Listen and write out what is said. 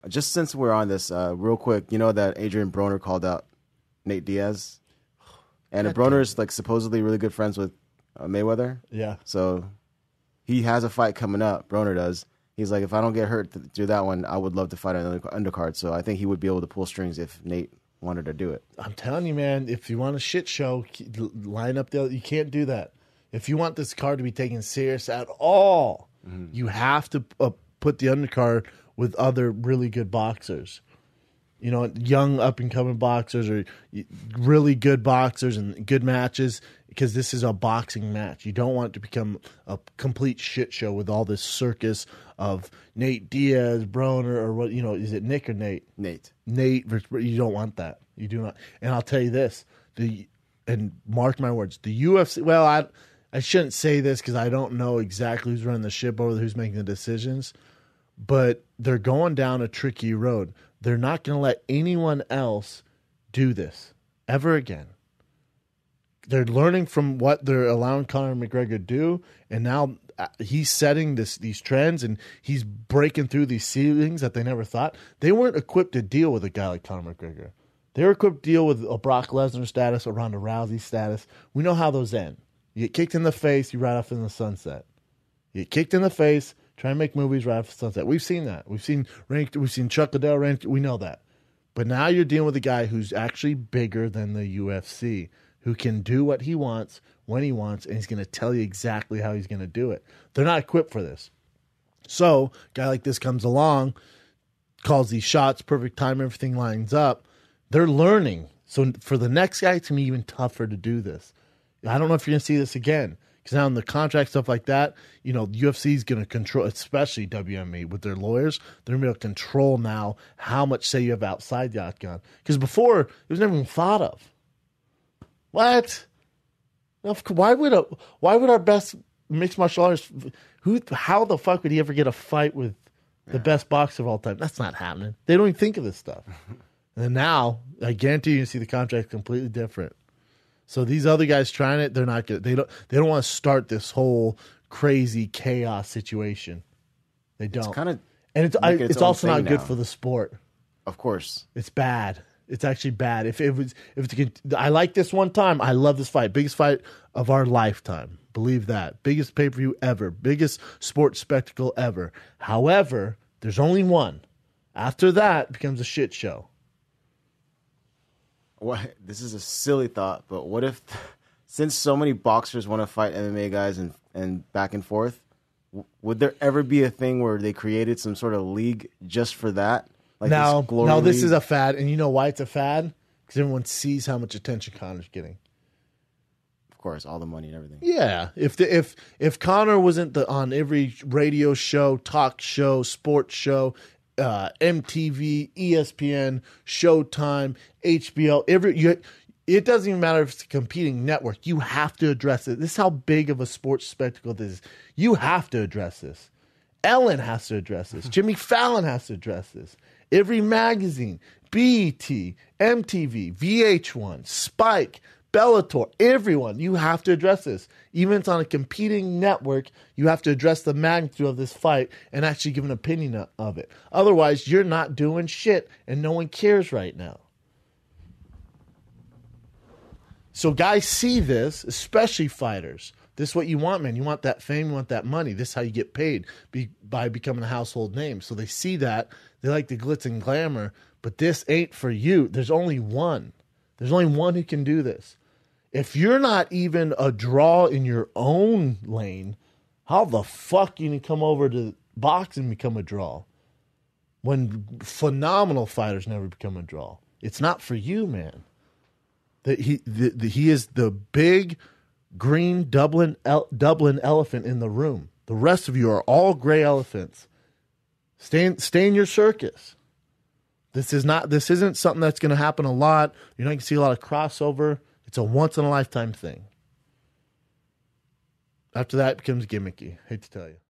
Just since we're on this, real quick, you know that Adrien Broner called out Nate Diaz, and Broner is like supposedly really good friends with Mayweather. Yeah. So he has a fight coming up. Broner does. He's like, if I don't get hurt to do that one, I would love to fight another undercard. So I think he would be able to pull strings if Nate wanted to do it. I'm telling you, man, if you want a shit show, line up you can't do that. If you want this card to be taken serious at all, you have to put the undercard with other really good boxers. You know, young up-and-coming boxers or really good boxers and good matches, because this is a boxing match. You don't want it to become a complete shit show with all this circus of Nate Diaz, Broner, or what, is it Nick or Nate? Nate. Nate versus, you don't want that. You do not. And I'll tell you this, and mark my words, the UFC, well, I shouldn't say this because I don't know exactly who's running the ship over there, who's making the decisions, but they're going down a tricky road. They're not going to let anyone else do this ever again. They're learning from what they're allowing Conor McGregor to do, and now he's setting these trends, and he's breaking through these ceilings that they never thought. They weren't equipped to deal with a guy like Conor McGregor. They were equipped to deal with a Brock Lesnar status, a Ronda Rousey status. We know how those end. You get kicked in the face, you ride off in the sunset. You get kicked in the face, try and make movies right off the sunset. We've seen that. We've seen Chuck Liddell ranked. We know that. But now you're dealing with a guy who's actually bigger than the UFC, who can do what he wants when he wants, and he's going to tell you exactly how he's going to do it. They're not equipped for this. So, a guy like this comes along, calls these shots, perfect time, everything lines up. They're learning. So, for the next guy, it's going to be even tougher to do this. I don't know if you're going to see this again. Because now in the contract, stuff like that, UFC is going to control, especially WME, with their lawyers, they're going to be able to control now how much say you have outside the octagon. Because before, it was never even thought of. What? Why would our best mixed martial artists, how the fuck would he ever get a fight with the best boxer of all time? That's not happening. They don't even think of this stuff. And now, I guarantee you see the contract completely different. So these other guys trying it, they're not good. They don't want to start this whole crazy chaos situation. They don't. It's also not good for the sport. Of course, it's bad. It's actually bad. I like this one time. I love this fight. Biggest fight of our lifetime. Believe that. Biggest pay-per-view ever. Biggest sports spectacle ever. However, there's only one. After that, it becomes a shit show. This is a silly thought, but what if, since so many boxers want to fight MMA guys and back and forth, would there ever be a thing where they created some sort of league just for that? Like this is a fad, and you know why it's a fad? Because everyone sees how much attention Conor's getting. Of course, all the money and everything. Yeah, if Conor wasn't on every radio show, talk show, sports show, MTV, ESPN, Showtime, HBO, it doesn't even matter if it's a competing network. You have to address it. This is how big of a sports spectacle this is. You have to address this. Ellen has to address this. Jimmy Fallon has to address this. Every magazine, BET, MTV, VH1, Spike, Bellator, everyone, you have to address this. Even if it's on a competing network, you have to address the magnitude of this fight and actually give an opinion of it. Otherwise, you're not doing shit, and no one cares right now. So guys see this, especially fighters. This is what you want, man. You want that fame, you want that money. This is how you get paid, by becoming a household name. So they see that. They like the glitz and glamour, but this ain't for you. There's only one. There's only one who can do this. If you're not even a draw in your own lane, how the fuck you can come over to boxing and become a draw? When phenomenal fighters never become a draw. It's not for you, man. He is the big green Dublin elephant in the room. The rest of you are all gray elephants. Stay in your circus. This isn't something that's going to happen a lot. You're not going to see a lot of crossover. It's a once-in-a-lifetime thing. After that, it becomes gimmicky. Hate to tell you.